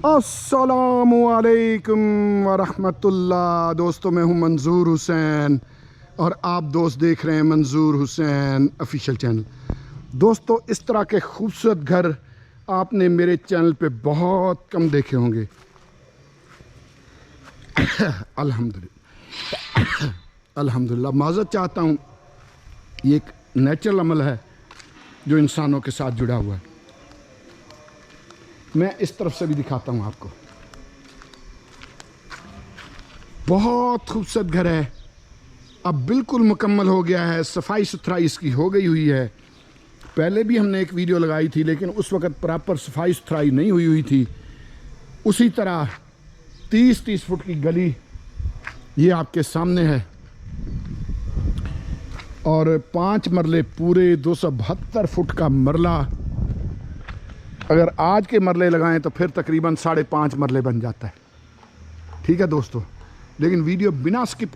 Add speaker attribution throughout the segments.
Speaker 1: अस्सलामुअलैकुम वरहमतुल्लाह। दोस्तों, मैं हूं मंजूर हुसैन और आप दोस्त देख रहे हैं मंजूर हुसैन ऑफिशियल चैनल। दोस्तों, इस तरह के खूबसूरत घर आपने मेरे चैनल पे बहुत कम देखे होंगे। अल्हम्दुलिल्लाह अल्हम्दुलिल्लाह। माज़रत चाहता हूँ, ये एक नेचुरल अमल है जो इंसानों के साथ जुड़ा हुआ है। मैं इस तरफ से भी दिखाता हूँ आपको। बहुत खूबसूरत घर है, अब बिल्कुल मुकम्मल हो गया है। सफाई सुथराई इसकी हो गई हुई है। पहले भी हमने एक वीडियो लगाई थी, लेकिन उस वक़्त प्रॉपर सफाई सुथराई नहीं हुई थी। उसी तरह 30-30 फुट की गली ये आपके सामने है और 5 मरले पूरे 272 फुट का मरला। अगर आज के मरले लगाएं तो फिर तकरीबन 5.5 मरले बन जाता है। ठीक है दोस्तों, लेकिन वीडियो बिना स्किप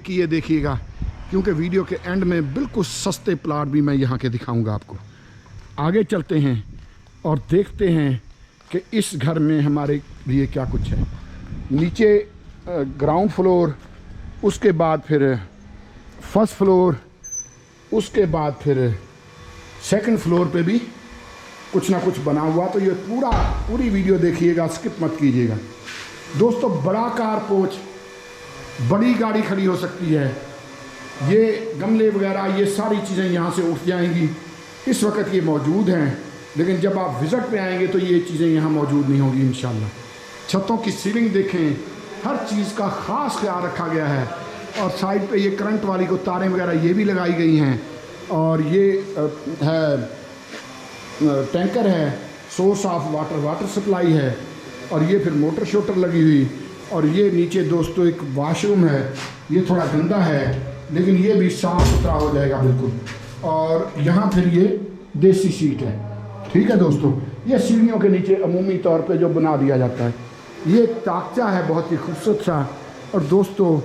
Speaker 1: किए देखिएगा, क्योंकि वीडियो के एंड में बिल्कुल सस्ते प्लाट भी मैं यहाँ के दिखाऊंगा आपको। आगे चलते हैं और देखते हैं कि इस घर में हमारे लिए क्या कुछ है। नीचे ग्राउंड फ्लोर, उसके बाद फिर फर्स्ट फ्लोर, उसके बाद फिर सेकंड फ्लोर पे भी कुछ ना कुछ बना हुआ। तो ये पूरी वीडियो देखिएगा, स्किप मत कीजिएगा। दोस्तों, बड़ा कार पोर्च, बड़ी गाड़ी खड़ी हो सकती है। ये गमले वगैरह, ये सारी चीज़ें यहाँ से उठ जाएंगी। इस वक्त ये मौजूद हैं, लेकिन जब आप विज़िट पे आएंगे तो ये चीज़ें यहाँ मौजूद नहीं होंगी इंशाल्लाह। छतों की सीलिंग देखें, हर चीज़ का ख़ास ख्याल रखा गया है। और साइड पे ये करंट वाली को तारें वगैरह ये भी लगाई गई हैं। और ये है टैंकर है, सोर्स ऑफ वाटर सप्लाई है। और ये फिर मोटर शोटर लगी हुई। और ये नीचे दोस्तों एक वाशरूम है, ये थोड़ा गंदा है लेकिन ये भी साफ़ सुथरा हो जाएगा बिल्कुल। और यहाँ फिर ये देसी सीट है। ठीक है दोस्तों, ये सीढ़ियों के नीचे अमूमी तौर पे जो बना दिया जाता है। ये एक ताकचा है बहुत ही खूबसूरत सा। और दोस्तों,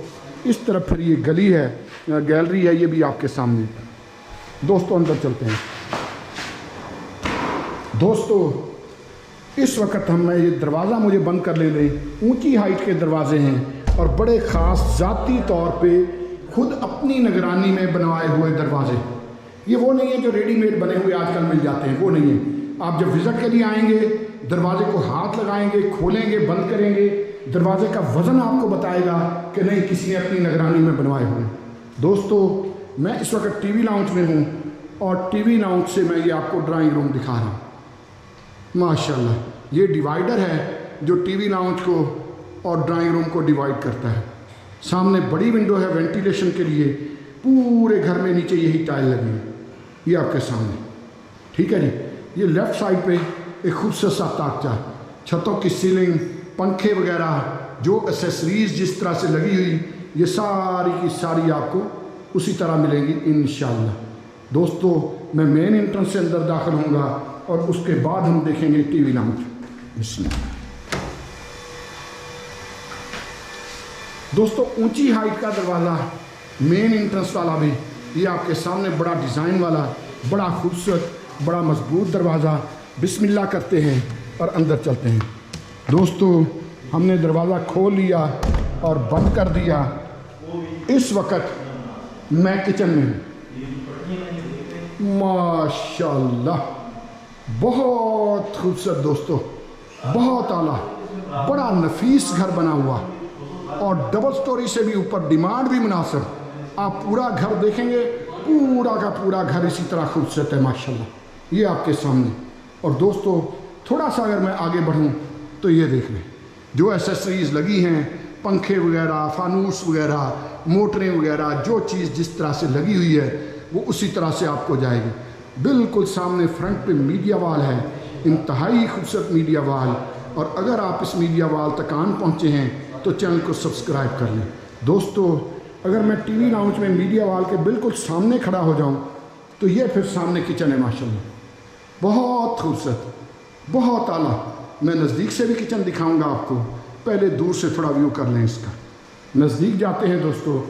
Speaker 1: इस तरफ फिर ये गली है, गैलरी है, ये भी आपके सामने। दोस्तों, अंदर चलते हैं। दोस्तों, इस वक्त मैं ये दरवाज़ा मुझे बंद कर ले, ऊंची हाइट के दरवाजे हैं और बड़े ख़ास ज़ाती तौर पे खुद अपनी निगरानी में बनवाए हुए दरवाजे। ये वो नहीं है जो रेडीमेड बने हुए आजकल मिल जाते हैं, वो नहीं है। आप जब विज़िट के लिए आएंगे, दरवाजे को हाथ लगाएंगे, खोलेंगे, बंद करेंगे, दरवाजे का वज़न आपको बताएगा कि नहीं किसी ने अपनी निगरानी में बनवाए हुए। दोस्तों, मैं इस वक्त टीवी लाउंज में हूँ और टीवी लाउंज से मैं ये आपको ड्राइंग रूम दिखा रहा हूँ। माशाल्लाह, ये डिवाइडर है जो टीवी लाउंज को और ड्राइंग रूम को डिवाइड करता है। सामने बड़ी विंडो है वेंटिलेशन के लिए। पूरे घर में नीचे यही टाइल लगी है, ये आपके सामने। ठीक है जी। ये लेफ़्ट साइड पे एक खूबसूरत सा ताकचा, छतों की सीलिंग, पंखे वगैरह, जो एसेसरीज़ जिस तरह से लगी हुई, ये सारी की सारी आपको उसी तरह मिलेंगी इंशाअल्लाह। दोस्तों, मैं मेन एंट्रेंस से अंदर दाखिल होऊंगा और उसके बाद हम देखेंगे टीवी लाउंज। दोस्तों, ऊंची हाइट का दरवाज़ा, मेन एंट्रेंस वाला भी ये आपके सामने, बड़ा डिज़ाइन वाला, बड़ा खूबसूरत, बड़ा मजबूत दरवाज़ा। बिस्मिल्लाह करते हैं और अंदर चलते हैं। दोस्तों, हमने दरवाज़ा खोल लिया और बंद कर दिया। इस वक्त मैं किचन में हूँ। माशाल्लाह, बहुत खूबसूरत दोस्तों, बहुत आला, बड़ा नफीस घर बना हुआ और डबल स्टोरी से भी ऊपर, डिमांड भी मुनासिब। आप पूरा घर देखेंगे, पूरा का पूरा घर इसी तरह खूबसूरत है माशाल्लाह, ये आपके सामने। और दोस्तों, थोड़ा सा अगर मैं आगे बढ़ूं तो ये देख लें, जो एसेसरीज़ लगी हैं, पंखे वगैरह, फानूस वगैरह, मोटरें वगैरह, जो चीज़ जिस तरह से लगी हुई है वो उसी तरह से आपको जाएगी। बिल्कुल सामने फ्रंट पे मीडिया वाल है, इंतहाई खूबसूरत मीडिया वाल। और अगर आप इस मीडिया वाल तक आन पहुँचे हैं तो चैनल को सब्सक्राइब कर लें। दोस्तों, अगर मैं टीवी लाउंज में मीडिया वाल के बिल्कुल सामने खड़ा हो जाऊं तो ये फिर सामने किचन है माशाल्लाह, बहुत खूबसूरत, बहुत आला। मैं नज़दीक से भी किचन दिखाऊंगा आपको, पहले दूर से थोड़ा व्यू कर लें इसका। नज़दीक जाते हैं दोस्तों,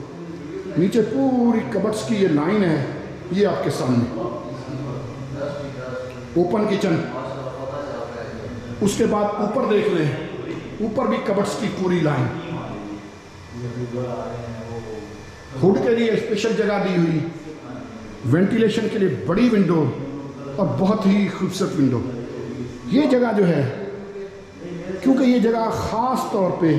Speaker 1: नीचे पूरी कबर्ड्स की ये लाइन है, ये आपके सामने ओपन किचन। उसके बाद ऊपर देख लें ऊपर भी कबर्ड्स की पूरी लाइन, हुड के लिए स्पेशल जगह दी हुई, वेंटिलेशन के लिए बड़ी विंडो और बहुत ही खूबसूरत विंडो। ये जगह जो है, क्योंकि ये जगह ख़ास तौर पे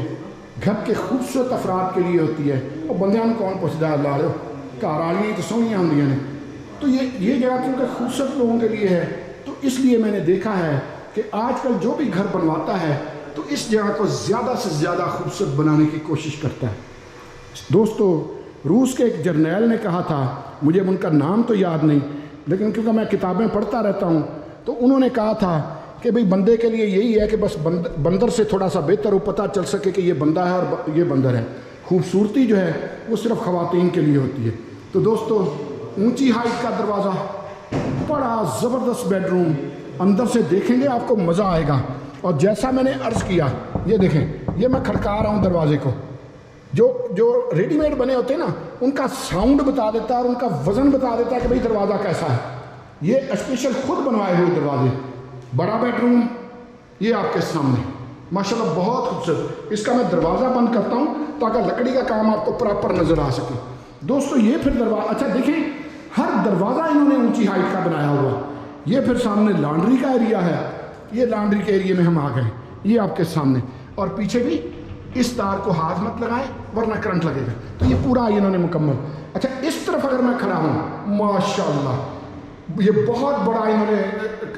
Speaker 1: घर के खूबसूरत अफराद के लिए होती है, और बंदियां कौन पुछदा है ला लो घर वाली तो सोहनियां होंदियां ने, तो ये जगह क्योंकि खूबसूरत लोगों के लिए है, तो इसलिए मैंने देखा है कि आजकल जो भी घर बनवाता है तो इस जगह को ज़्यादा से ज़्यादा खूबसूरत बनाने की कोशिश करता है। दोस्तों, रूस के एक जर्नैल ने कहा था, मुझे उनका नाम तो याद नहीं, लेकिन क्योंकि मैं किताबें पढ़ता रहता हूँ, तो उन्होंने कहा था कि भाई बंदे के लिए यही है कि बस बंदर से थोड़ा सा बेहतर हो, पता चल सके कि ये बंदा है और ये बंदर है। खूबसूरती जो है वो सिर्फ ख़वातीन के लिए होती है। तो दोस्तों, ऊंची हाइट का दरवाज़ा, बड़ा ज़बरदस्त बेडरूम, अंदर से देखेंगे आपको मज़ा आएगा। और जैसा मैंने अर्ज़ किया, ये देखें, ये मैं खड़का रहा हूँ दरवाजे को, जो रेडीमेड बने होते हैं ना, उनका साउंड बता देता है और उनका वज़न बता देता है कि भाई दरवाज़ा कैसा है। ये स्पेशल खुद बनवाए हुए दरवाजे, बड़ा बेडरूम ये आपके सामने, माशाल्लाह बहुत खूबसूरत। इसका मैं दरवाज़ा बंद करता हूँ ताकि लकड़ी का काम आपको प्रॉपर नज़र आ सके। दोस्तों, ये फिर दरवाज़ा, अच्छा देखें, हर दरवाज़ा इन्होंने ऊंची हाइट का बनाया हुआ। ये फिर सामने लॉन्ड्री का एरिया है, ये लॉन्ड्री के एरिया में हम आ गए, ये आपके सामने। और पीछे भी इस तार को हाथ मत लगाएं वरना करंट लगेगा। तो ये पूरा इन्होंने मुकम्मल। अच्छा, इस तरफ अगर मैं खड़ा हूँ, माशाल्लाह ये बहुत बड़ा इन्होंने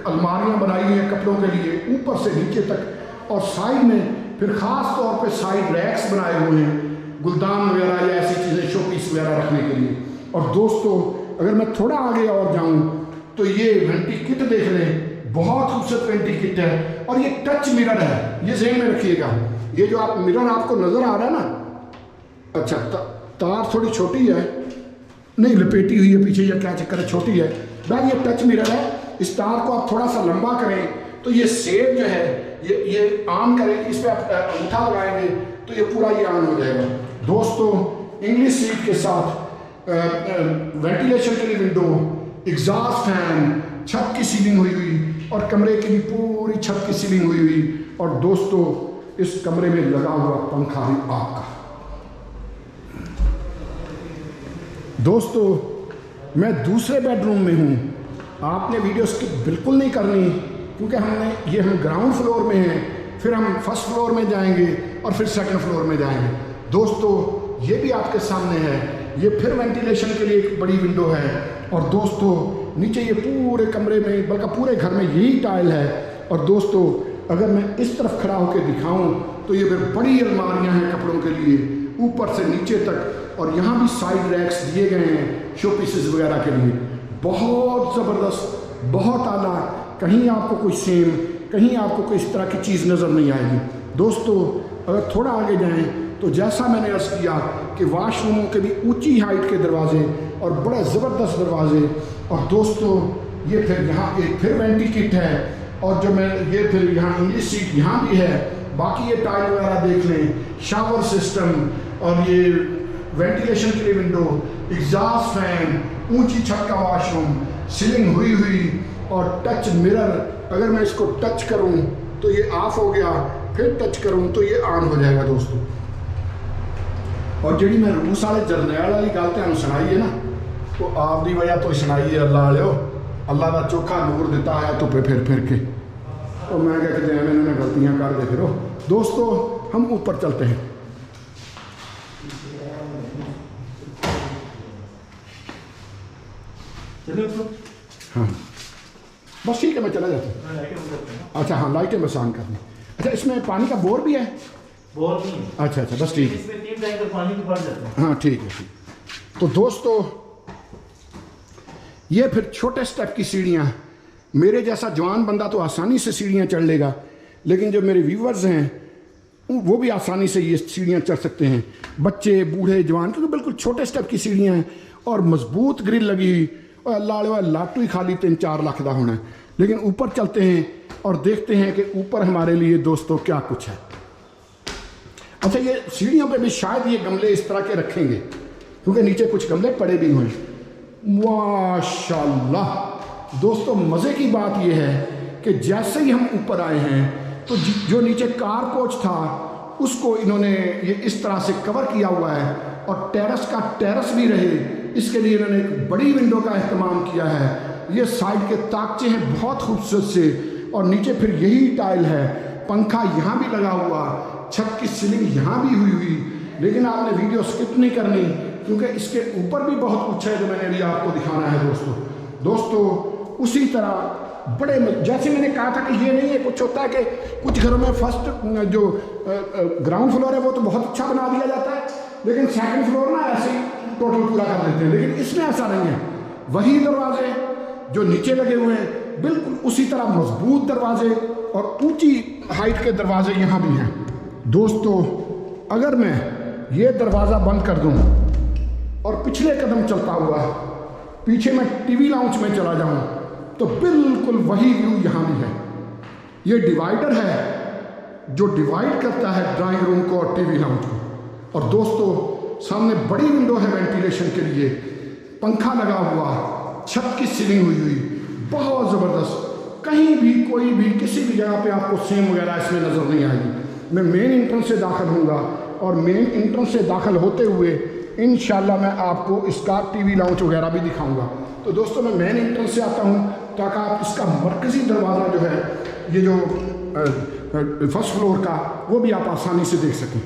Speaker 1: अलमारियाँ बनाई हैं कपड़ों के लिए, ऊपर से नीचे तक, और साइड में फिर ख़ास तौर पे साइड रैक्स बनाए हुए हैं, गुलदान वगैरह या ऐसी चीज़ें, शोपीस वगैरह रखने के लिए। और दोस्तों, अगर मैं थोड़ा आगे और जाऊँ तो ये वेंटी किट देख रहे हैं, बहुत खूबसूरत वेंटी किट है, और ये टच मिरर है, ये ज़हन में रखिएगा। ये जो आप मिरर आपको नज़र आ रहा है ना, अच्छा तार थोड़ी छोटी है, नहीं लपेटी हुई है पीछे, या क्या चक्कर है, छोटी है भाई, ये टच मिरर है। इस तार को आप थोड़ा सा लंबा करें तो ये सेब जो है ये ऑन करें, इस पर आप अंगूठा लगाएंगे तो ये पूरा ये ऑन हो जाएगा। दोस्तों, इंग्लिश सीट के साथ वेंटिलेशन के लिए विंडो, एग्जॉस्ट फैन, छत की सीलिंग हुई और कमरे की भी पूरी छत की सीलिंग हुई। और दोस्तों, इस कमरे में लगा हुआ पंखा भी आपका। दोस्तों, मैं दूसरे बेडरूम में हूँ, आपने वीडियो स्किप बिल्कुल नहीं करनी, क्योंकि हम ग्राउंड फ्लोर में हैं, फिर हम फर्स्ट फ्लोर में जाएंगे और फिर सेकंड फ्लोर में जाएंगे। दोस्तों, ये भी आपके सामने है, ये फिर वेंटिलेशन के लिए एक बड़ी विंडो है। और दोस्तों, नीचे ये पूरे कमरे में, बल्कि पूरे घर में यही टाइल है। और दोस्तों, अगर मैं इस तरफ खड़ा होकर दिखाऊं तो ये फिर बड़ी अलमारियां हैं कपड़ों के लिए, ऊपर से नीचे तक, और यहाँ भी साइड रैक्स दिए गए हैं शो पीसेस वगैरह के लिए। बहुत ज़बरदस्त, बहुत आला, कहीं आपको कोई सेम, कहीं आपको कोई इस तरह की चीज़ नज़र नहीं आएगी। दोस्तों, अगर थोड़ा आगे जाएं तो जैसा मैंने अर्ज़ किया कि वाशरूमों के भी ऊंची हाइट के दरवाजे और बड़े ज़बरदस्त दरवाजे। और दोस्तों, ये फिर यहाँ एक फिर वेंटी किट है, और जो मैं ये फिर यहाँ इंग्लिश सीट यहाँ भी है। बाकी ये टाइल वगैरह देख लें, शावर सिस्टम, और ये वेंटिलेशन के लिए विंडो, एग्जॉस्ट फैन, ऊंची छत का वॉशरूम, सीलिंग हुई और टच मिरर। अगर मैं इसको टच करूं तो ये ऑफ हो गया, फिर टच करूं तो ये ऑन हो जाएगा। दोस्तों, और जी मैं रूस वाले जरनैल वाली गल तुहानूं सुनाई है ना, तो आपकी वजह तो सुनाई है। अल्लाह वालिओ, अल्लाह का चोखा नूर दिता है धुप्पे फिर के, तो मैं क्या कहते हैं, इन्होंने गलतियाँ कर दे फिरो। दोस्तों, हम ऊपर चलते हैं। हाँ बस ठीक है, मैं चला जाता हूँ। अच्छा हाँ, लाइटें बस ऑन करनी। अच्छा, इसमें पानी का बोर भी है?
Speaker 2: बोर नहीं है।
Speaker 1: अच्छा बस ठीक है,
Speaker 2: इसमें 3 टैंकर पानी के भर जाते हैं।
Speaker 1: हाँ ठीक है, ठीक। तो दोस्तों, ये फिर छोटे स्टेप की सीढ़ियाँ, मेरे जैसा जवान बंदा तो आसानी से सीढ़ियाँ चढ़ लेगा, लेकिन जो मेरे व्यूवर्स हैं वो भी आसानी से ये सीढ़ियाँ चढ़ सकते हैं, बच्चे, बूढ़े, जवान, क्योंकि बिल्कुल छोटे स्टेप की सीढ़ियाँ हैं और मजबूत ग्रिल लगी हुई। और अल्लाह लाटू ही खाली 3-4 लाख का होना है। लेकिन ऊपर चलते हैं और देखते हैं कि ऊपर हमारे लिए दोस्तों क्या कुछ है। अच्छा, ये सीढ़ियों पे भी शायद ये गमले इस तरह के रखेंगे, क्योंकि नीचे कुछ गमले पड़े भी हुए हैं। माशाल्लाह दोस्तों, मज़े की बात यह है कि जैसे ही हम ऊपर आए हैं तो जो नीचे कार पोर्च था उसको इन्होंने ये इस तरह से कवर किया हुआ है, और टेरेस का टेरेस भी रहे इसके लिए इन्होंने एक बड़ी विंडो का इस्तेमाल किया है। ये साइड के ताकचे हैं बहुत खूबसूरत से, और नीचे फिर यही टाइल है। पंखा यहाँ भी लगा हुआ, छत की सीलिंग यहाँ भी हुई। लेकिन आपने वीडियो स्किप नहीं करनी क्योंकि इसके ऊपर भी बहुत कुछ है जो मैंने अभी आपको दिखाना है दोस्तों। उसी तरह बड़े जैसे मैंने कहा था कि ये नहीं है, कुछ होता है कि कुछ घरों में फर्स्ट जो ग्राउंड फ्लोर है वो तो बहुत अच्छा बना दिया जाता है, लेकिन सेकंड फ्लोर ना ऐसे ही टोटल पूरा कर देते हैं। लेकिन इसमें ऐसा नहीं है, वही दरवाजे जो नीचे लगे हुए हैं बिल्कुल उसी तरह मजबूत दरवाजे और ऊंची हाइट के दरवाजे यहाँ भी हैं। दोस्तों अगर मैं ये दरवाज़ा बंद कर दूँ और पिछले कदम चलता हुआ पीछे मैं टीवी लाउंज में चला जाऊँ तो बिल्कुल वही व्यू यहाँ भी है। ये डिवाइडर है जो डिवाइड करता है ड्राइंग रूम को और टीवी लाउंज को। और दोस्तों सामने बड़ी विंडो है वेंटिलेशन के लिए, पंखा लगा हुआ, छत की सीलिंग हुई बहुत ज़बरदस्त। कहीं भी कोई भी किसी भी जगह पे आपको सेम वगैरह इसमें नज़र नहीं आएगी। मैं मेन एंट्रेंस से दाखिल होऊंगा और मेन एंट्रेंस से दाखिल होते हुए इंशाल्लाह मैं आपको इसका टीवी लाउंज वगैरह भी दिखाऊंगा। तो दोस्तों मैं मेन एंट्रेंस से आता हूँ ताकि आप इसका मरकज़ी दरवाज़ा जो है ये जो फर्स्ट फ्लोर का वो भी आप आसानी से देख सकें।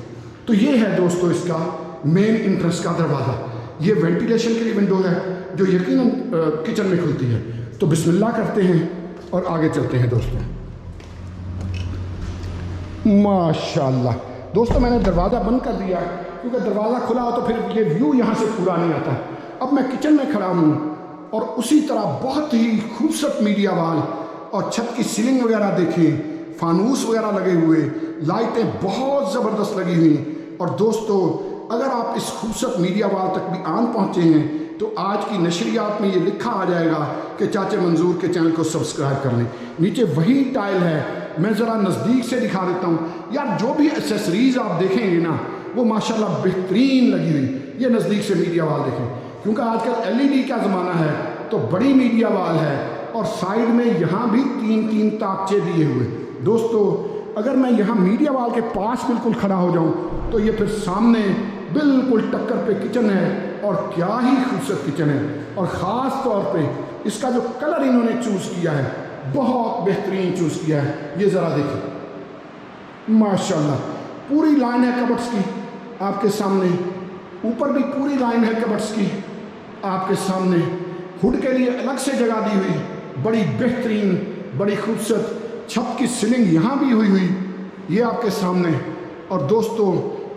Speaker 1: तो ये है दोस्तों इसका मेन एंट्रेंस का दरवाज़ा। ये वेंटिलेशन के लिए विंडो है जो यकीनन किचन में खुलती है। तो बिस्मिल्लाह करते हैं और आगे चलते हैं दोस्तों। माशाल्लाह दोस्तों मैंने दरवाज़ा बंद कर दिया क्योंकि दरवाज़ा खुला हो तो फिर ये व्यू यहाँ से पूरा नहीं आता। अब मैं किचन में खड़ा हूँ और उसी तरह बहुत ही खूबसूरत मीडिया वाल और छत की सीलिंग वगैरह देखें, फानूस वगैरह लगे हुए, लाइटें बहुत ज़बरदस्त लगी हुई। और दोस्तों अगर आप इस खूबसूरत मीडिया वाल तक भी आन पहुँचे हैं तो आज की नशरियात में ये लिखा आ जाएगा कि चाचा मंजूर के चैनल को सब्सक्राइब कर लें। नीचे वही टाइल है, मैं ज़रा नज़दीक से दिखा देता हूँ यार। जो भी एसेसरीज़ आप देखेंगे ना वो माशाल्लाह बेहतरीन लगी हुई। ये नज़दीक से मीडिया वाल देखें क्योंकि आजकल LED का ज़माना है तो बड़ी मीडिया वाल है और साइड में यहाँ भी तीन ताकचे दिए हुए। दोस्तों अगर मैं यहाँ मीडिया वाल के पास बिल्कुल खड़ा हो जाऊँ तो ये फिर सामने बिल्कुल टक्कर पे किचन है और क्या ही खूबसूरत किचन है। और ख़ास तौर पे इसका जो कलर इन्होंने चूज़ किया है बहुत बेहतरीन चूज़ किया है। ये ज़रा देखिए माशाल्लाह पूरी लाइन है कबर्ड्स की आपके सामने, ऊपर भी पूरी लाइन है कबर्ड्स की आपके सामने। हुड के लिए अलग से जगह दी हुई, बड़ी बेहतरीन बड़ी खूबसूरत। छत की सीलिंग यहाँ भी हुई ये आपके सामने। और दोस्तों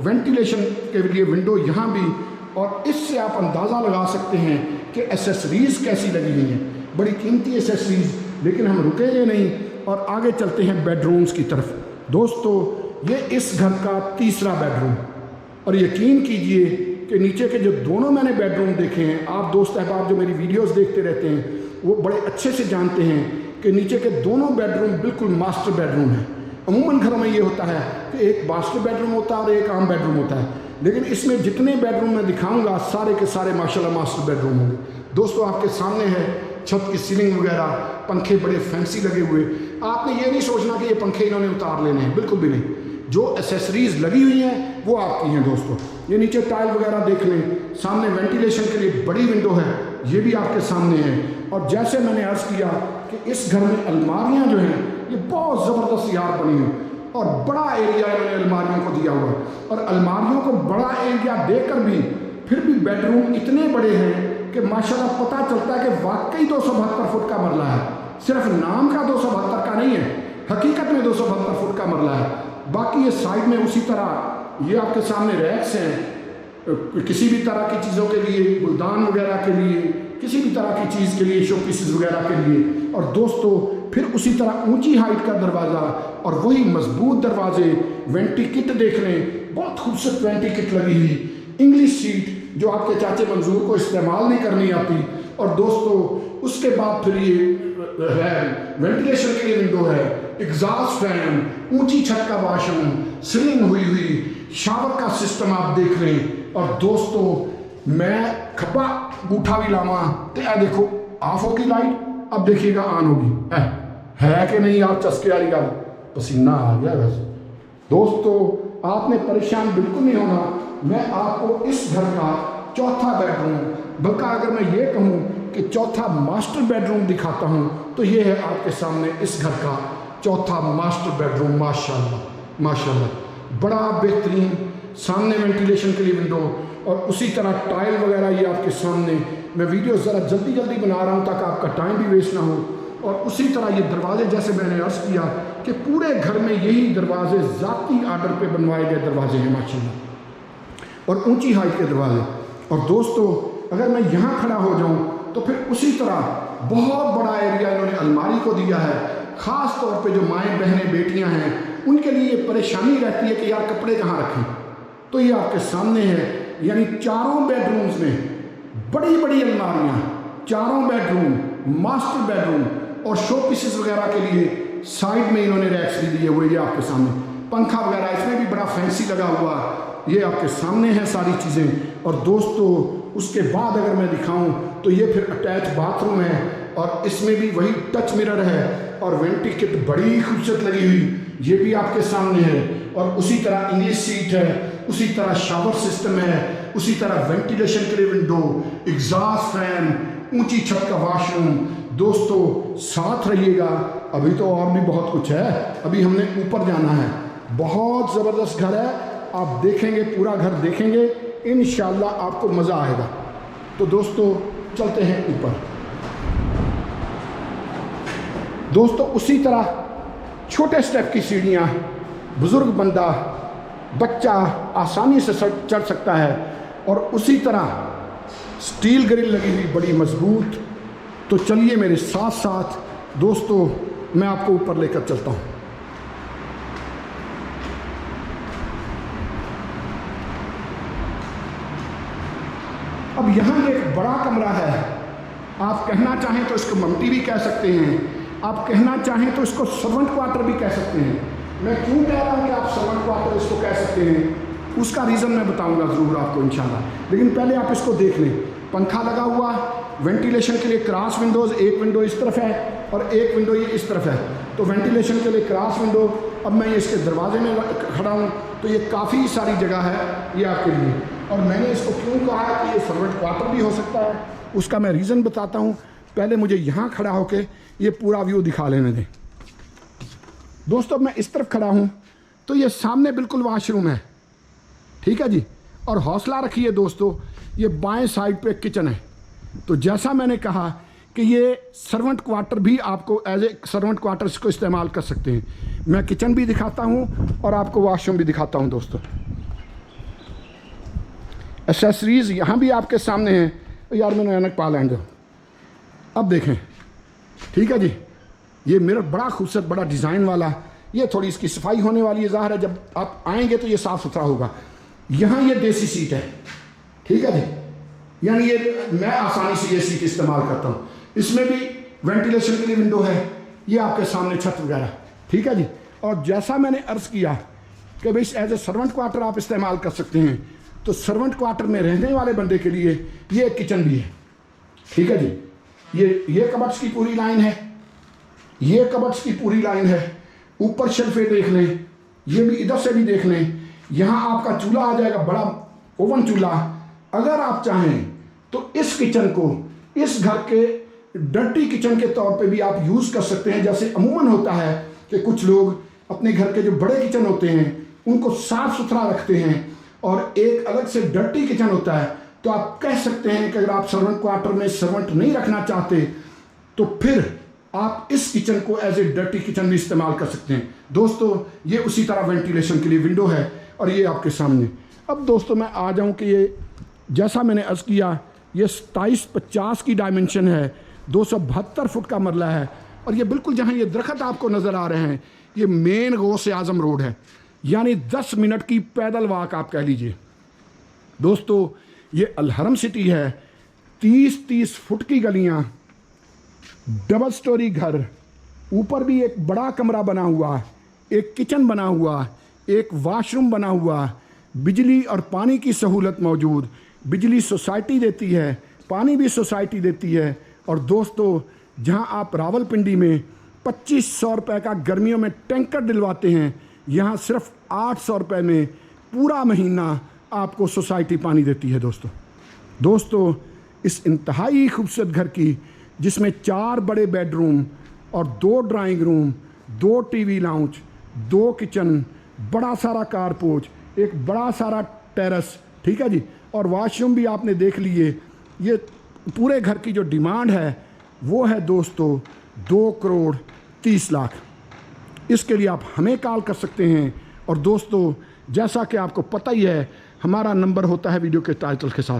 Speaker 1: वेंटिलेशन के लिए विंडो यहाँ भी, और इससे आप अंदाज़ा लगा सकते हैं कि एसेसरीज़ कैसी लगी हुई हैं, बड़ी कीमती एसेसरीज़। लेकिन हम रुकेंगे नहीं और आगे चलते हैं बेडरूम्स की तरफ। दोस्तों ये इस घर का तीसरा बेडरूम, और यकीन कीजिए कि नीचे के जो दोनों मैंने बेडरूम देखे हैं, आप दोस्त अहबाब जो मेरी वीडियोस देखते रहते हैं वो बड़े अच्छे से जानते हैं कि नीचे के दोनों बेडरूम बिल्कुल मास्टर बेडरूम है। अमूमन घरों में ये होता है कि एक मास्टर बेडरूम होता है और एक आम बेडरूम होता है, लेकिन इसमें जितने बेडरूम मैं दिखाऊंगा सारे के सारे माशाल्लाह मास्टर बेडरूम होंगे। दोस्तों आपके सामने है छत की सीलिंग वगैरह, पंखे बड़े फैंसी लगे हुए। आपने ये नहीं सोचना कि ये पंखे इन्होंने उतार लेने हैं, बिल्कुल भी नहीं। जो एसेसरीज़ लगी हुई हैं वो आपकी हैं। दोस्तों ये नीचे टाइल वगैरह देख लें, सामने वेंटिलेशन के लिए बड़ी विंडो है, ये भी आपके सामने है। और जैसे मैंने अर्ज़ किया कि इस घर में अलमारियाँ जो हैं ये बहुत ज़बरदस्त यार बनी हुई और बड़ा एरिया इन्होंने अलमारियों को दिया हुआ। और अलमारियों को बड़ा एरिया देकर भी फिर भी बेडरूम इतने बड़े हैं कि माशाल्लाह पता चलता है कि वाकई 272 फुट का मरला है। सिर्फ नाम का 272 का नहीं है, हकीकत में 272 फुट का मरला है। बाकी ये साइड में उसी तरह ये आपके सामने रैक्स हैं किसी भी तरह की चीज़ों के लिए, गुलदान वगैरह के लिए, किसी भी तरह की चीज़ के लिए, शो पीसेस वगैरह के लिए। और दोस्तों फिर उसी तरह ऊंची हाइट का दरवाज़ा और वही मजबूत दरवाजे। वेंटी किट देख लें, बहुत खूबसूरत वेंटी किट लगी हुई, इंग्लिश सीट जो आपके चाचे मंजूर को इस्तेमाल नहीं करनी आती। और दोस्तों उसके बाद फिर ये है वेंटिलेशन के लिए विंडो है, एग्जॉस्ट फैन, ऊंची छत का वाशरूम, सीलिंग हुई, शावर का सिस्टम आप देख रहे हैं। और दोस्तों मैं खब्बा बूठा भी लावा तो यह देखो ऑफ होगी लाइट, अब देखिएगा ऑन होगी। है कि नहीं आप चस्के वाली गल, पसीना आ गया वैसे। दोस्तों आपने परेशान बिल्कुल नहीं होना, मैं आपको इस घर का चौथा बेडरूम, बल्कि अगर मैं ये कहूँ कि चौथा मास्टर बेडरूम दिखाता हूँ तो ये है आपके सामने इस घर का चौथा मास्टर बेडरूम। माशाल्लाह माशाल्लाह, बड़ा बेहतरीन, सामने वेंटिलेशन के लिए विंडो और उसी तरह टाइल वगैरह ये आपके सामने। मैं वीडियो ज़रा जल्दी जल्दी बना रहा हूँ ताकि आपका टाइम भी वेस्ट ना हो। और उसी तरह ये दरवाजे, जैसे मैंने अर्ज़ किया कि पूरे घर में यही दरवाजे ज़ाती आर्डर पे बनवाए गए दरवाजे हैं माशाल्लाह, और ऊंची हाइट के दरवाजे। और दोस्तों अगर मैं यहाँ खड़ा हो जाऊँ तो फिर उसी तरह बहुत बड़ा एरिया इन्होंने अलमारी को दिया है। ख़ास तौर पे जो माएँ बहनें बेटियाँ हैं उनके लिए ये परेशानी रहती है कि यार कपड़े कहाँ रखें, तो ये आपके सामने है। यानी चारों बेडरूम्स में बड़ी बड़ी अलमारियाँ, चारों बेडरूम मास्टर बेडरूम, और शो पीसेस वगैरह के लिए साइड में इन्होंने रैक्स भी दिए हुए। ये आपके सामने पंखा वगैरह इसमें भी बड़ा फैंसी लगा हुआ, ये आपके सामने है सारी चीज़ें। और दोस्तों उसके बाद अगर मैं दिखाऊं तो ये फिर अटैच बाथरूम है और इसमें भी वही टच मिरर है और वेंटी किट बड़ी खूबसूरत लगी हुई, ये भी आपके सामने है। और उसी तरह इंग्लिश सीट है, उसी तरह शावर सिस्टम है, उसी तरह वेंटिलेशन के लिए विंडो, एग्जॉस्ट फैन, ऊंची छत का वॉशरूम। दोस्तों साथ रहिएगा, अभी तो और भी बहुत कुछ है, अभी हमने ऊपर जाना है। बहुत ज़बरदस्त घर है, आप देखेंगे, पूरा घर देखेंगे, इंशाल्लाह आपको मज़ा आएगा। तो दोस्तों चलते हैं ऊपर। दोस्तों उसी तरह छोटे स्टेप की सीढ़ियाँ, बुज़ुर्ग बंदा, बच्चा आसानी से चढ़ सकता है। और उसी तरह स्टील ग्रिल लगी हुई बड़ी मजबूत। तो चलिए मेरे साथ साथ दोस्तों मैं आपको ऊपर लेकर चलता हूँ। अब यहाँ एक बड़ा कमरा है, आप कहना चाहें तो इसको ममटी भी कह सकते हैं, आप कहना चाहें तो इसको सर्वेंट क्वार्टर भी कह सकते हैं। मैं क्यों कह रहा हूँ कि आप सर्वेंट क्वार्टर इसको कह सकते हैं, उसका रीज़न मैं बताऊंगा ज़रूर आपको इंशाल्लाह। लेकिन पहले आप इसको देख लें, पंखा लगा हुआ, वेंटिलेशन के लिए क्रॉस विंडोज़, एक विंडो इस तरफ है और एक विंडो ये इस तरफ है। तो वेंटिलेशन के लिए क्रॉस विंडो। अब मैं ये इसके दरवाजे में खड़ा हूँ तो ये काफ़ी सारी जगह है ये आपके लिए। और मैंने इसको क्यों कहा है कि ये सर्वेंट क्वार्टर भी हो सकता है, उसका मैं रीज़न बताता हूँ। पहले मुझे यहाँ खड़ा होके ये पूरा व्यू दिखा लेने दें। दोस्तों मैं इस तरफ खड़ा हूँ तो ये सामने बिल्कुल वॉशरूम है, ठीक है जी। और हौसला रखिए दोस्तों, ये बाएं साइड पे किचन है। तो जैसा मैंने कहा कि ये सर्वेंट क्वार्टर भी आपको एज ए सर्वेंट क्वार्टर्स को इस्तेमाल कर सकते हैं। मैं किचन भी दिखाता हूँ और आपको वॉशरूम भी दिखाता हूँ। दोस्तों एसेसरीज़ यहाँ भी आपके सामने हैं। यार मैंने ऐनक पा लेंगे। अब देखें, ठीक है जी, ये मिरर बड़ा खूबसूरत, बड़ा डिज़ाइन वाला। ये थोड़ी इसकी सफाई होने वाली है, ज़ाहिर है जब आप आएंगे तो ये साफ़ सुथरा होगा। यहाँ ये देसी सीट है, ठीक है जी, यानी ये मैं आसानी से ये सीट इस्तेमाल करता हूँ। इसमें भी वेंटिलेशन के लिए विंडो है, ये आपके सामने छत वगैरह, ठीक है जी। और जैसा मैंने अर्ज़ किया कि भाई एज ए सर्वेंट क्वार्टर आप इस्तेमाल कर सकते हैं, तो सर्वेंट क्वार्टर में रहने वाले बंदे के लिए ये किचन भी है, ठीक है जी। ये कबर्ड्स की पूरी लाइन है, ये कबर्ड्स की पूरी लाइन है। ऊपर शेल्फे देख लें, ये भी इधर से भी देख लें। यहाँ आपका चूल्हा आ जाएगा, बड़ा ओवन चूल्हा। अगर आप चाहें तो इस किचन को इस घर के डर्टी किचन के तौर पे भी आप यूज़ कर सकते हैं। जैसे अमूमन होता है कि कुछ लोग अपने घर के जो बड़े किचन होते हैं उनको साफ़ सुथरा रखते हैं और एक अलग से डर्टी किचन होता है। तो आप कह सकते हैं कि अगर आप सर्वेंट क्वार्टर में सर्वेंट नहीं रखना चाहते तो फिर आप इस किचन को एज ए डर्टी किचन भी इस्तेमाल कर सकते हैं। दोस्तों ये उसी तरह वेंटिलेशन के लिए विंडो है और ये आपके सामने। अब दोस्तों मैं आ जाऊं कि ये जैसा मैंने अर्ज़ किया, ये 2750 की डायमेंशन है, 272 फुट का मरला है। और ये बिल्कुल जहाँ ये दरख्त आपको नज़र आ रहे हैं, ये मेन गौसे आज़म रोड है, यानी 10 मिनट की पैदल वॉक आप कह लीजिए। दोस्तों ये अलहरम सिटी है, 30-30 फुट की गलियाँ, डबल स्टोरी घर, ऊपर भी एक बड़ा कमरा बना हुआ, एक किचन बना हुआ, एक वॉशरूम बना हुआ, बिजली और पानी की सहूलत मौजूद। बिजली सोसाइटी देती है, पानी भी सोसाइटी देती है। और दोस्तों जहां आप रावलपिंडी में 2500 रुपये का गर्मियों में टैंकर दिलवाते हैं, यहाँ सिर्फ 800 रुपये में पूरा महीना आपको सोसाइटी पानी देती है। दोस्तों इस इंतहाई खूबसूरत घर की, जिसमें 4 बड़े बेडरूम और 2 drawing room, 2 TV lounge, 2 kitchen, बड़ा सारा कारपोर्च, एक बड़ा सारा टेरेस, ठीक है जी, और वॉशरूम भी आपने देख लिए। ये पूरे घर की जो डिमांड है वो है दोस्तों 2 करोड़ 30 लाख। इसके लिए आप हमें कॉल कर सकते हैं। और दोस्तों जैसा कि आपको पता ही है, हमारा नंबर होता है वीडियो के टाइटल के साथ।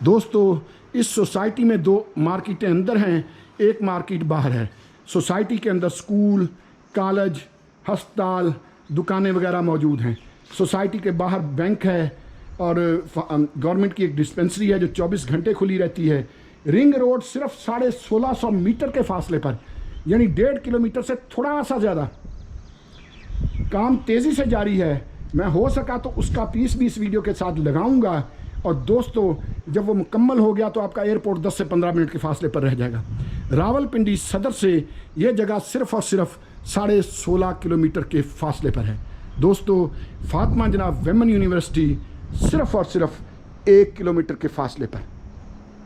Speaker 1: दोस्तों इस सोसाइटी में 2 मार्केटें अंदर हैं, 1 मार्केट बाहर है। सोसाइटी के अंदर स्कूल, कॉलेज, अस्पताल, दुकानें वगैरह मौजूद हैं। सोसाइटी के बाहर बैंक है और गवर्नमेंट की एक डिस्पेंसरी है जो 24 घंटे खुली रहती है। रिंग रोड सिर्फ 1650 मीटर के फासले पर, यानी 1.5 किलोमीटर से थोड़ा सा ज़्यादा। काम तेज़ी से जारी है। मैं हो सका तो उसका पीस भी इस वीडियो के साथ लगाऊंगा। और दोस्तों जब वो मुकम्मल हो गया तो आपका एयरपोर्ट 10 से 15 मिनट के फासले पर रह जाएगा। रावलपिंडी सदर से ये जगह सिर्फ और सिर्फ 16.5 किलोमीटर के फासले पर है। दोस्तों फातिमा जनाब वेमन यूनिवर्सिटी सिर्फ और सिर्फ 1 किलोमीटर के फासले पर।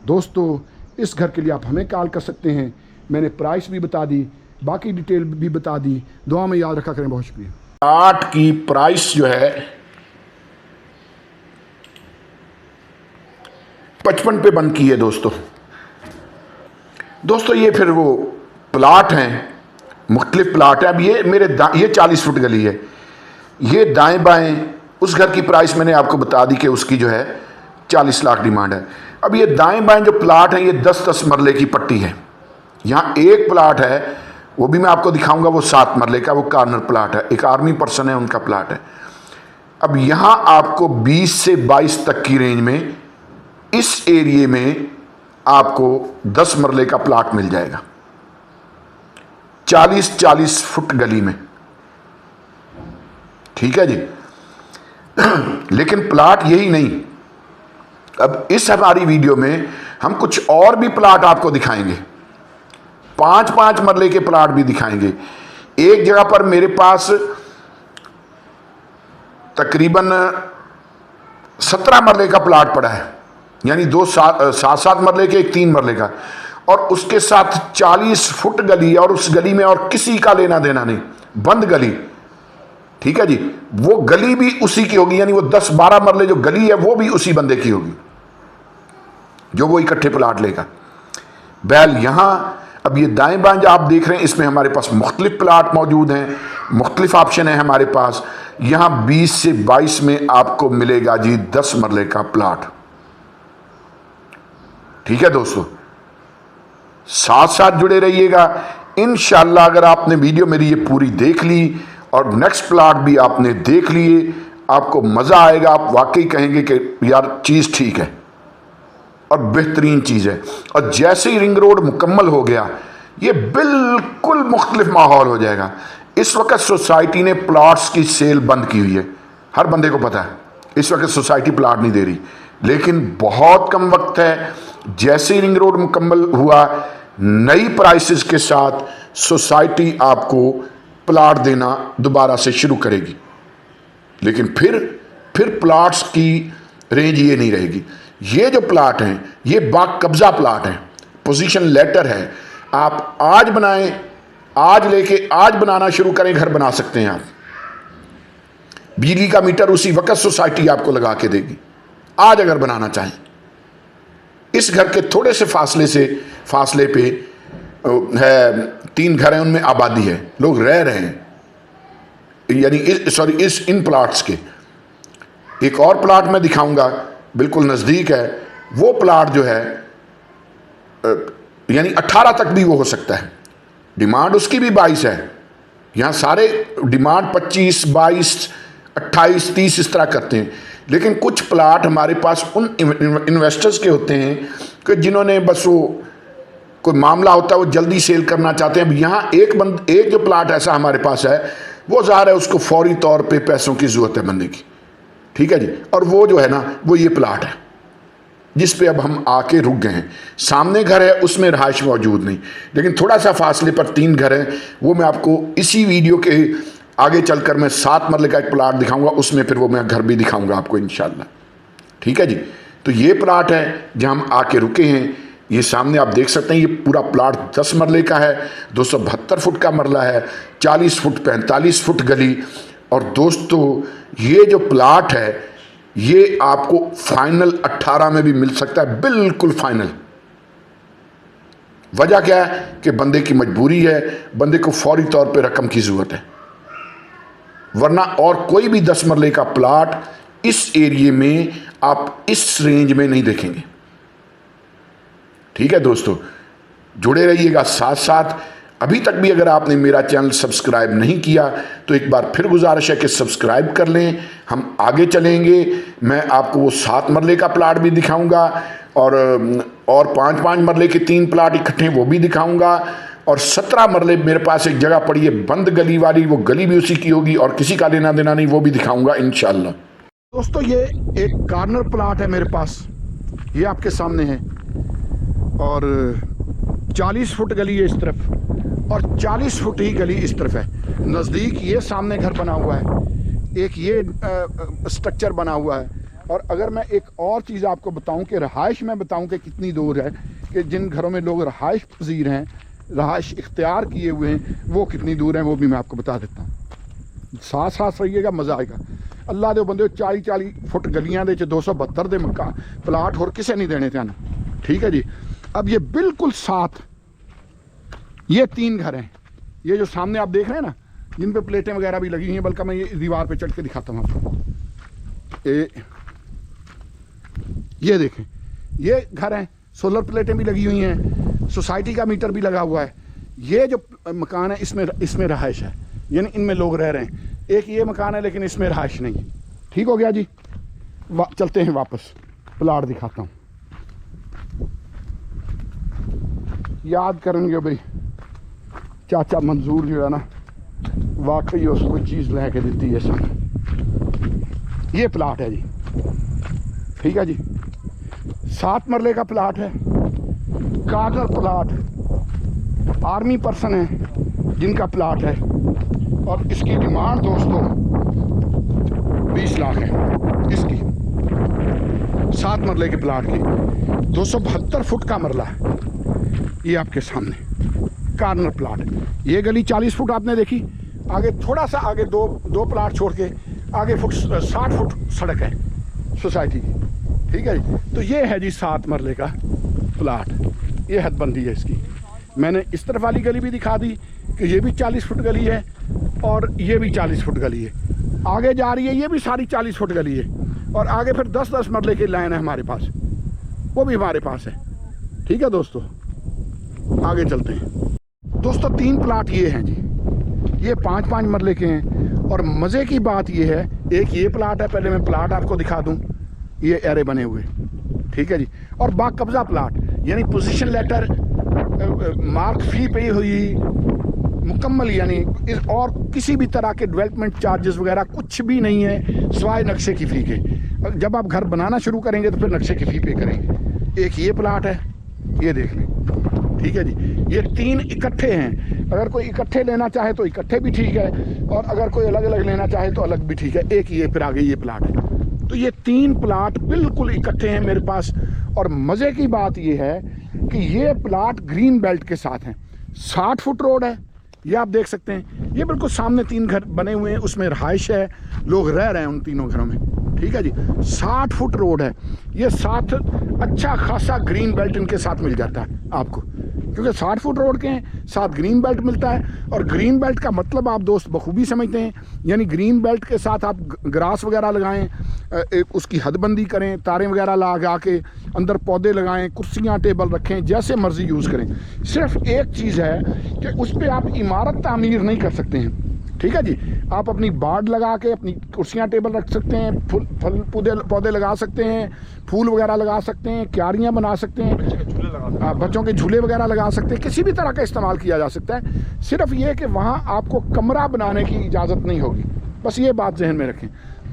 Speaker 1: दोस्तों इस घर के लिए आप हमें कॉल कर सकते हैं। मैंने प्राइस भी बता दी, बाकी डिटेल भी बता दी। दुआ में याद रखा करें। बहुत शुक्रिया। प्लाट की प्राइस जो है 55 पे बंद की है। दोस्तों ये फिर वो प्लाट हैं, मुख्तलिफ प्लाट है। अब ये ये 40 फुट गली है, ये दाएं बाएं। उस घर की प्राइस मैंने आपको बता दी कि उसकी जो है 40 लाख डिमांड है। अब ये दाएं बाएं जो प्लाट है ये 10-10 मरले की पट्टी है। यहाँ एक प्लाट है, वो भी मैं आपको दिखाऊंगा, वो 7 मरले का, वो कॉर्नर प्लाट है, एक आर्मी पर्सन है उनका प्लाट है। अब यहाँ आपको 20 से 22 तक की रेंज में इस एरिए में आपको 10 मरले का प्लाट मिल जाएगा, 40-40 फुट गली में, ठीक है जी। लेकिन प्लाट यही नहीं, अब इस हमारी वीडियो में हम कुछ और भी प्लाट आपको दिखाएंगे, 5-5 मरले के प्लाट भी दिखाएंगे। एक जगह पर मेरे पास तकरीबन 17 मरले का प्लाट पड़ा है, यानी 7-7 मरले के, एक 3 मरले का, और उसके साथ 40 फुट गली है। और उस गली में और किसी का लेना देना नहीं, बंद गली, ठीक है जी। वो गली भी उसी की होगी, यानी वो 10-12 मरले जो गली है वो भी उसी बंदे की होगी जो वो इकट्ठे प्लाट लेगा। बैल यहाँ अब ये दाएं बाएं जो आप देख रहे हैं, इसमें हमारे पास मुख्तलिफ प्लाट मौजूद हैं, मुख्तलिफ ऑप्शन है हमारे पास। यहाँ 20 से 22 में आपको मिलेगा जी 10 मरले का प्लाट, ठीक है दोस्तों। साथ साथ जुड़े रहिएगा इंशाअल्लाह। अगर आपने वीडियो मेरी ये पूरी देख ली और नेक्स्ट प्लाट भी आपने देख लिए, आपको मज़ा आएगा। आप वाकई कहेंगे कि यार चीज़ ठीक है और बेहतरीन चीज़ है। और जैसे ही रिंग रोड मुकम्मल हो गया, ये बिल्कुल मुख्तलिफ माहौल हो जाएगा। इस वक्त सोसाइटी ने प्लाट्स की सेल बंद की हुई है, हर बंदे को पता है इस वक्त सोसाइटी प्लाट नहीं दे रही, लेकिन बहुत कम वक्त है। जैसे ही रिंग रोड मुकम्मल हुआ, नई प्राइसेस के साथ सोसाइटी आपको प्लाट देना दोबारा से शुरू करेगी। लेकिन फिर प्लाट्स की रेंज ये नहीं रहेगी। ये जो प्लाट हैं ये बाकब्जा प्लाट हैं, पोजीशन लेटर है। आप आज बनाएं, आज लेके आज बनाना शुरू करें, घर बना सकते हैं आप। बिजली का मीटर उसी वक्त सोसाइटी आपको लगा के देगी, आज अगर बनाना चाहें। इस घर के थोड़े से फासले पे है 3 घर हैं, उनमें आबादी है, लोग रह रहे हैं, यानी इन प्लाट्स के। एक और प्लाट मैं दिखाऊंगा, बिल्कुल नज़दीक है। वो प्लाट जो है यानी 18 तक भी वो हो सकता है, डिमांड उसकी भी 22 है। यहाँ सारे डिमांड 25, 22, 28, 30 इस तरह करते हैं। लेकिन कुछ प्लाट हमारे पास उन इन्वेस्टर्स के होते हैं कि जिन्होंने बस वो कोई मामला होता है, वो जल्दी सेल करना चाहते हैं। अब यहाँ एक जो प्लाट ऐसा हमारे पास है, वो ज़ाहिर है उसको फौरी तौर पे पैसों की ज़रूरत है बंदे की, ठीक है जी। और वो जो है ना, वो ये प्लाट है, जिस पे अब हम आके रुक गए हैं। सामने घर है, उसमें रहायश मौजूद नहीं, लेकिन थोड़ा सा फासले पर 3 घर हैं। वो मैं आपको इसी वीडियो के आगे चलकर मैं 7 मरले का एक प्लाट दिखाऊंगा, उसमें फिर वो मैं घर भी दिखाऊंगा आपको इंशाल्लाह। ठीक है जी। तो ये प्लाट है जहां हम आके रुके हैं। ये सामने आप देख सकते हैं, ये पूरा प्लाट 10 मरले का है, 272 फुट का मरला है, 40 फुट 45 फुट गली। और दोस्तों ये जो प्लाट है ये आपको फाइनल 18 में भी मिल सकता है, बिल्कुल फाइनल। वजह क्या है कि बंदे की मजबूरी है, बंदे को फौरी तौर पे रकम की जरूरत है, वरना और कोई भी 10 मरले का प्लाट इस एरिए में आप इस रेंज में नहीं देखेंगे। ठीक है दोस्तों, जुड़े रहिएगा साथ साथ। अभी तक भी अगर आपने मेरा चैनल सब्सक्राइब नहीं किया तो एक बार फिर गुजारिश है कि सब्सक्राइब कर लें। हम आगे चलेंगे, मैं आपको वो 7 मरले का प्लाट भी दिखाऊंगा और 5-5 मरले के 3 प्लाट इकट्ठे वो भी दिखाऊंगा। और 17 मरले मेरे पास एक जगह पड़ी है बंद गली वाली, वो गली भी उसी की होगी और किसी का लेना देना नहीं, वो भी दिखाऊंगा इंशाल्लाह। दोस्तों ये एक कॉर्नर प्लाट है मेरे पास, ये आपके सामने है, और 40 फुट गली है इस तरफ और 40 फुट ही गली इस तरफ है। नज़दीक ये सामने घर बना हुआ है, एक ये स्ट्रक्चर बना हुआ है। और अगर मैं एक और चीज़ आपको बताऊं कि रहाइश में बताऊं कि कितनी दूर है, कि जिन घरों में लोग रहाइश पजीर हैं, रहाइश इख्तियार किए हुए हैं, वो कितनी दूर हैं वो भी मैं आपको बता देता हूँ। साथ साथ रहिएगा, मज़ा आएगा। अल्लाह दे बंदे 40-40 फुट गलियां दे 272 दे मक्का प्लाट होर किसे नहीं देने थे। ठीक है जी। अब ये बिल्कुल साथ ये 3 घर हैं, ये जो सामने आप देख रहे हैं ना, जिन पे प्लेटें वगैरह भी लगी हुई हैं, बल्कि मैं ये दीवार पे चढ़ के दिखाता हूँ आपको। ये देखें, ये घर हैं, सोलर प्लेटें भी लगी हुई हैं, सोसाइटी का मीटर भी लगा हुआ है। ये जो मकान है इसमें रहाइश है, यानी इनमें लोग रह रहे हैं। एक ये मकान है लेकिन इसमें रहाइश नहीं है। ठीक हो गया जी। चलते हैं वापस, प्लाट दिखाता हूँ। याद करेंगे भाई चाचा मंजूर जो है ना, वाकई उसको चीज़ ला के दी है सन। ये प्लाट है जी। ठीक है जी। 7 मरले का प्लाट है, कॉर्नर प्लाट, आर्मी पर्सन है जिनका प्लाट है, और इसकी डिमांड दोस्तों 20 लाख है इसकी, 7 मरले के प्लाट की। 272 फुट का मरला है ये आपके सामने, कॉर्नर प्लाट है। ये गली 40 फुट आपने देखी, आगे थोड़ा सा आगे दो प्लाट छोड़ के आगे 60 फुट सड़क है सोसाइटी की। ठीक है जी। तो ये है जी 7 मरले का प्लाट, ये हदबंदी है इसकी। मैंने इस तरफ वाली गली भी दिखा दी कि ये भी 40 फुट गली है और ये भी 40 फुट गली है। आगे जा रही है ये भी सारी 40 फुट गली है, और आगे फिर 10-10 मरले की लाइन है हमारे पास, वो भी हमारे पास है। ठीक है दोस्तों, आगे चलते हैं। दोस्तों 3 प्लाट ये हैं जी, ये 5-5 मरले के हैं। और मज़े की बात ये है, एक ये प्लाट है, पहले मैं प्लाट आपको दिखा दूं, ये एरे बने हुए। ठीक है जी। और बाकब्जा प्लाट, यानी पोजीशन लेटर मार्क फी पे हुई मुकम्मल, यानी और किसी भी तरह के डेवलपमेंट चार्जेस वगैरह कुछ भी नहीं है सिवाय नक्शे की फ़ी के। जब आप घर बनाना शुरू करेंगे तो फिर नक्शे की फ़ी पे करेंगे। एक ये प्लाट है, ये देख लें। ठीक है जी। ये 3 इकट्ठे हैं, अगर कोई इकट्ठे लेना चाहे तो इकट्ठे भी ठीक है, और अगर कोई अलग अलग लेना चाहे तो अलग भी ठीक है। एक ये फिर आगे ये प्लाट है। तो ये 3 प्लाट बिल्कुल इकट्ठे हैं मेरे पास। और मज़े की बात ये है कि ये प्लाट ग्रीन बेल्ट के साथ हैं। 60 फुट रोड है, ये आप देख सकते हैं। ये बिल्कुल सामने 3 घर बने हुए हैं, उसमें रहाइश है, लोग रह रहे हैं उन तीनों घरों में। ठीक है जी। 60 फुट रोड है, ये साथ अच्छा खासा ग्रीन बेल्ट इनके साथ मिल जाता है आपको, क्योंकि 60 फुट रोड के हैं, साथ ग्रीन बेल्ट मिलता है। और ग्रीन बेल्ट का मतलब आप दोस्त बखूबी समझते हैं, यानी ग्रीन बेल्ट के साथ आप ग्रास वगैरह लगाएं, उसकी हदबंदी करें, तारें वगैरह लगा के अंदर पौधे लगाएं, कुर्सियां टेबल रखें, जैसे मर्जी यूज़ करें। सिर्फ एक चीज़ है कि उस पर आप इमारत तामीर नहीं कर सकते हैं। ठीक है जी। आप अपनी बाड़ लगा के अपनी कुर्सियाँ टेबल रख सकते हैं, फल पौधे लगा सकते हैं, फूल वगैरह लगा सकते हैं, क्यारियाँ बना सकते हैं, बच्चों के झूले वगैरह लगा सकते हैं, किसी भी तरह का इस्तेमाल किया जा सकता है। सिर्फ ये कि वहाँ आपको कमरा बनाने की इजाज़त नहीं होगी, बस ये बात जहन में रखें।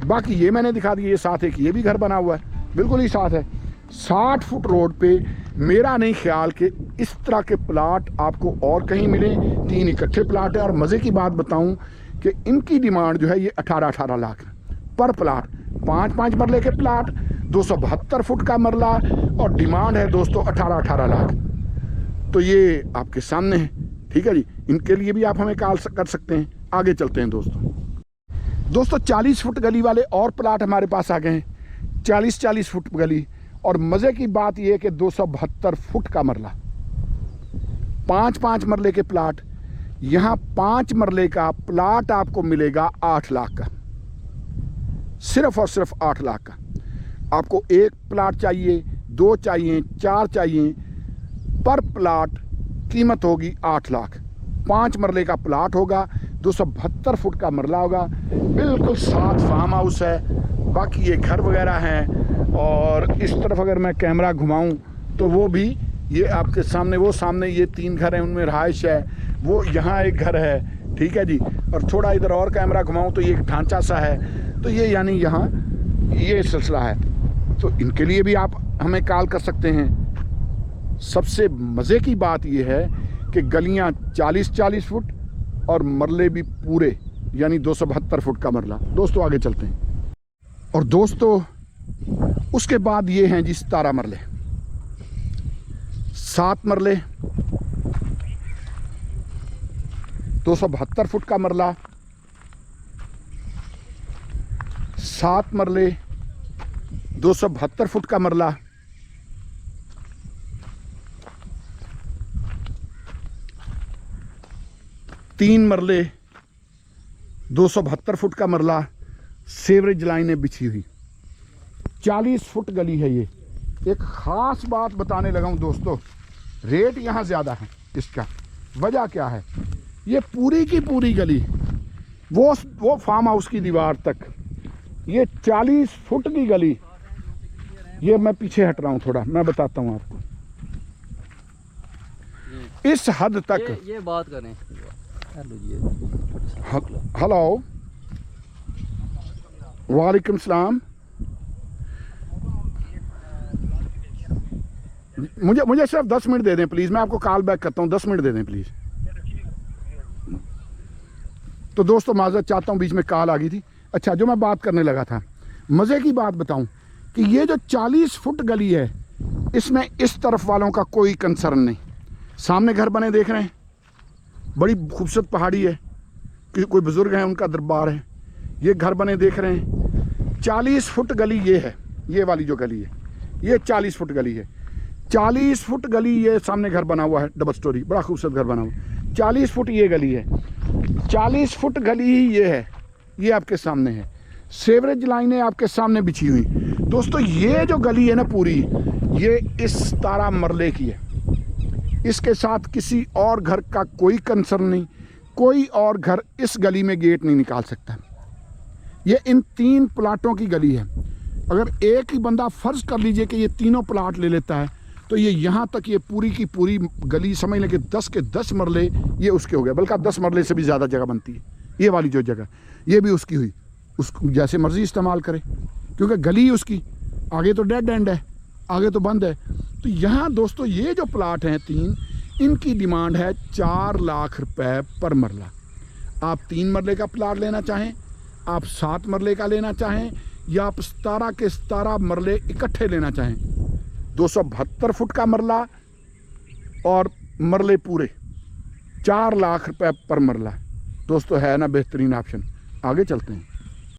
Speaker 1: बाकी ये मैंने दिखा दी, ये साथ एक ये भी घर बना हुआ है, बिल्कुल ही साथ है। 60 फुट रोड पे मेरा नहीं ख्याल कि इस तरह के प्लाट आपको और कहीं मिले। 3 इकट्ठे प्लाट है। और मज़े की बात बताऊं कि इनकी डिमांड जो है ये 18-18 लाख पर प्लाट। 5-5 मरले के प्लाट, 272 फुट का मरला, और डिमांड है दोस्तों 18-18 लाख। तो ये आपके सामने है, ठीक है जी। इनके लिए भी आप हमें कॉल कर सकते हैं। आगे चलते हैं दोस्तों 40 फुट गली वाले और प्लाट हमारे पास आ गए हैं। 40-40 फुट गली, और मज़े की बात यह है कि 272 फुट का मरला, 5-5 मरले के प्लाट। यहाँ 5 मरले का प्लाट आपको मिलेगा 8 लाख का, सिर्फ और सिर्फ 8 लाख का। आपको 1 प्लाट चाहिए, 2 चाहिए, 4 चाहिए, पर प्लाट कीमत होगी 8 लाख। 5 मरले का प्लाट होगा, 272 फुट का मरला होगा, बिल्कुल साथ फार्म हाउस है। बाकी ये घर वगैरह हैं। और इस तरफ अगर मैं कैमरा घुमाऊं तो वो भी ये आपके सामने, वो सामने ये 3 घर हैं, उनमें रहाइश है। वो यहाँ एक घर है, ठीक है जी। और थोड़ा इधर और कैमरा घुमाऊं तो ये एक ढांचा सा है। तो ये यानी यहाँ ये सिलसिला है। तो इनके लिए भी आप हमें कॉल कर सकते हैं। सबसे मज़े की बात यह है कि गलियाँ 40-40 फुट और मरले भी पूरे, यानी 272 फुट का मरला। दोस्तों आगे चलते हैं। और दोस्तों उसके बाद ये हैं जी 17 मरले, 7 मरले, 272 फुट का मरला, 7 मरले, 272 फुट का मरला, 3 मरले, 272 फुट का मरला, सीवरेज लाइनें बिछी हुई। 40 फुट गली है ये। एक ख़ास बात बताने लगा हूँ दोस्तों, रेट यहाँ ज़्यादा है इसका। वजह क्या है? ये पूरी की पूरी गली, वो फार्म हाउस की दीवार तक, ये 40 फुट की गली। ये मैं पीछे हट रहा हूँ थोड़ा, मैं बताता हूँ आपको। इस हद तक
Speaker 3: ये बात करें।
Speaker 1: हेलो, वालेकुम सलाम। मुझे सिर्फ 10 मिनट दे दें प्लीज़, मैं आपको कॉल बैक करता हूँ। 10 मिनट दे दें प्लीज़। तो दोस्तों माज़रत चाहता हूँ, बीच में कॉल आ गई थी। अच्छा, जो मैं बात करने लगा था, मज़े की बात बताऊँ कि ये जो 40 फुट गली है, इसमें इस तरफ वालों का कोई कंसर्न नहीं। सामने घर बने देख रहे हैं, बड़ी खूबसूरत पहाड़ी है, कि कोई बुज़ुर्ग हैं उनका दरबार है। ये घर बने देख रहे हैं। 40 फुट गली ये है, ये वाली जो गली है ये 40 फुट गली है। 40 फुट गली, ये सामने घर बना हुआ है, डबल स्टोरी, बड़ा खूबसूरत घर बना हुआ। 40 फुट ये गली है, 40 फुट गली ही ये है, ये आपके सामने है। सीवरेज लाइनें आपके सामने बिछी हुई। दोस्तों ये जो गली है ना पूरी, ये इस 17 मरले की है। इसके साथ किसी और घर का कोई कंसर्न नहीं। कोई और घर इस गली में गेट नहीं निकाल सकता। ये इन 3 प्लाटों की गली है। अगर एक ही बंदा फ़र्ज़ कर लीजिए कि ये तीनों प्लाट ले लेता है, तो ये यहाँ तक ये पूरी की पूरी गली समझ लें कि 10 के 10 मरले ये उसके हो गए। बल्कि 10 मरले से भी ज़्यादा जगह बनती है। ये वाली जो जगह, ये भी उसकी हुई। उसको जैसे मर्ज़ी इस्तेमाल करे, क्योंकि गली उसकी, आगे तो डेड एंड है, आगे तो बंद है। तो यहाँ दोस्तों ये जो प्लाट हैं 3, इनकी डिमांड है 4 लाख रुपए पर मरला। आप 3 मरले का प्लाट लेना चाहें, आप 7 मरले का लेना चाहें, या आप 17 के 17 मरले इकट्ठे लेना चाहें, 272 फुट का मरला और मरले पूरे, 4 लाख रुपए पर मरला। दोस्तों है ना बेहतरीन ऑप्शन। आगे चलते हैं।